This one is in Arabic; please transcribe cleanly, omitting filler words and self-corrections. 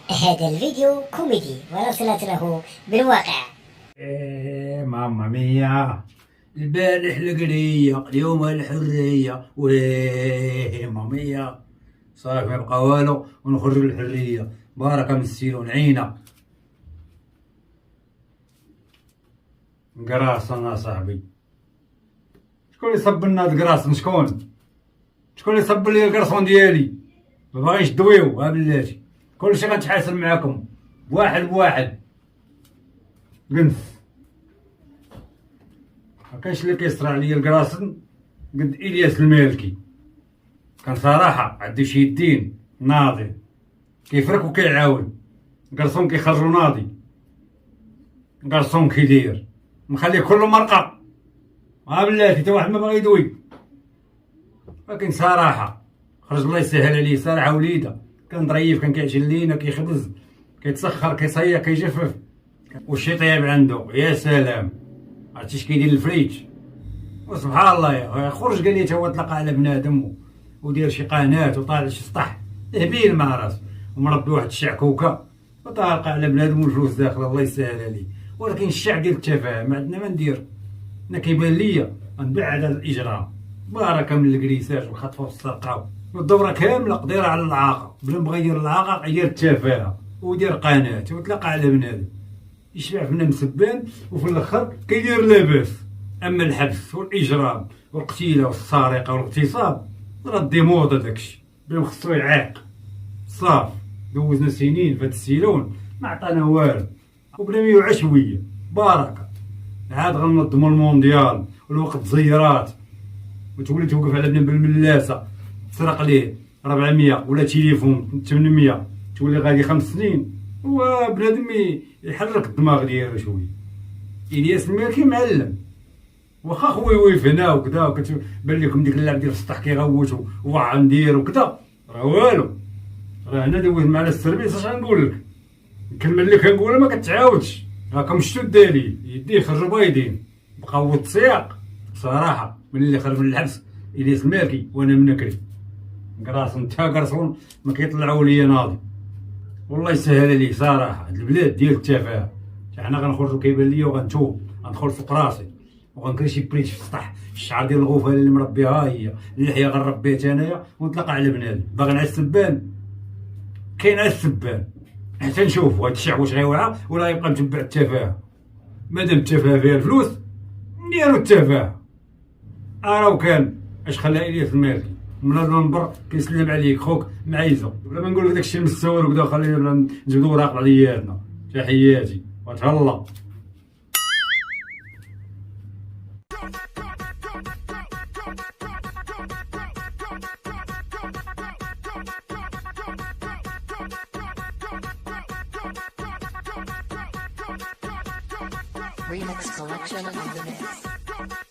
هذا الفيديو كوميدي ولا صلة له بالواقع. إيه ماما ميا، البارح القرية اليوم الحرية. ويه مامية، صافي ما يبقى والو ونخرجوا للحرية. بارك من السيلون عينا. قراص انا صاحبي، شكون اللي صب لنا القراصن؟ شكون اللي صب لي القرصون ديالي؟ ما باغيش تدويو ها بلاتي، كلشي غنتحاسب معاكم بواحد بواحد. قنف مكانش اللي كيصرع عليا القراصن قد الياس المالكي. كان صراحه عندو شي الدين ناضي، كيفرك وكيعاون. قرصون كيخرجو ناضي، قرصون كيدير مخليه كله مرقه ها بلاتي، تا واحد ما باغي يدوي. ولكن صراحه خرج الله يسهل عليه. صراحه وليده كان ظريف، كان كيعجن لينا، كيخبز، كيتسخر، كيصيق، كيجفف، والشي طيب عنده. يا سلام، عرفتي اش كيدير الفريج؟ وسبحان الله يا خرج قال لي تا هو طلق على بنادم ودير شي قناه وطالع شي سطح هبيل مع راسو، ومربي واحد الشعكوكه وطالق على بنادم والفلوس داخله. الله يسهل عليه. ولكن الشعب ديال التفاهه ما عندنا ما ندير. انا كيبان ليا غنبعد على الاجرام، بركه من الكريساج والخطفه والسرقه والدوره كامله قديرها على العاقه. بلا بغا يدير العاقه يدير التفاهه ودير قناه وتلاقى على بنادم يشبع فينا مسبان، وفي الاخر كيدير لاباس. اما الحبس والاجرام والقتيله والسرقه والاغتصاب راه دي موضه داكشي، بلا خصو يعاق. صافي دوزنا سنين فهاد السيلون ما عطانا والو، وبلا ما يوعى شويه. بركه عاد غننظمو المونديال والوقت زيارات، وتولي توقف على بنادم بالملاسه تسرق ليه 400 ولا تليفون 800، تولي غادي 5 سنين وبنادم يحرك الدماغ ديالو شويه. الياس المالكي معلم، واخا خويوي هنا وكذا، وكتبان لكم ديك اللعب ديال السطح كيغوت وواعا ندير وكذا، راه والو. راه هنا دوز معنا السيرفيس. اش غنقول لك؟ الكلمه اللي كنقولها ما كتعاودش. راكم شتو الدليل، يديه خرجوا بايدين، بقاو السياق. صراحه من اللي خرج من الحبس الياس المالكي وانا منكري. قراصن تا قرصون ما كيطلعوا ليا ناضي. والله يسهل عليه. صراحه هاد البلاد ديال التفاهه، حنا غنخرجوا كيبان ليا وغنتوب، غندخل فوق راسي وغنكري شي بريش في السطح. الشعر ديال الغوفه اللي مربيها هي، اللحيه غنربيها انايا ونطلق على بنادم. باغي نعس السبان كاين عس السبان، حتى نشوفوا هاد الشعب واش غيوعى ولا يبقى متبع التفاهه. مادام التفاهه فيها الفلوس نديرو التفاهه. راه كان اش خلى الياس المالكي من المنبر كيسلم عليك خوك معيزه، بلا ما نقول لك داكشي المستور وكذا. خلينا بلا نجبدو وراق علياتنا. تحياتي وتهلا. Remix collection on the mix.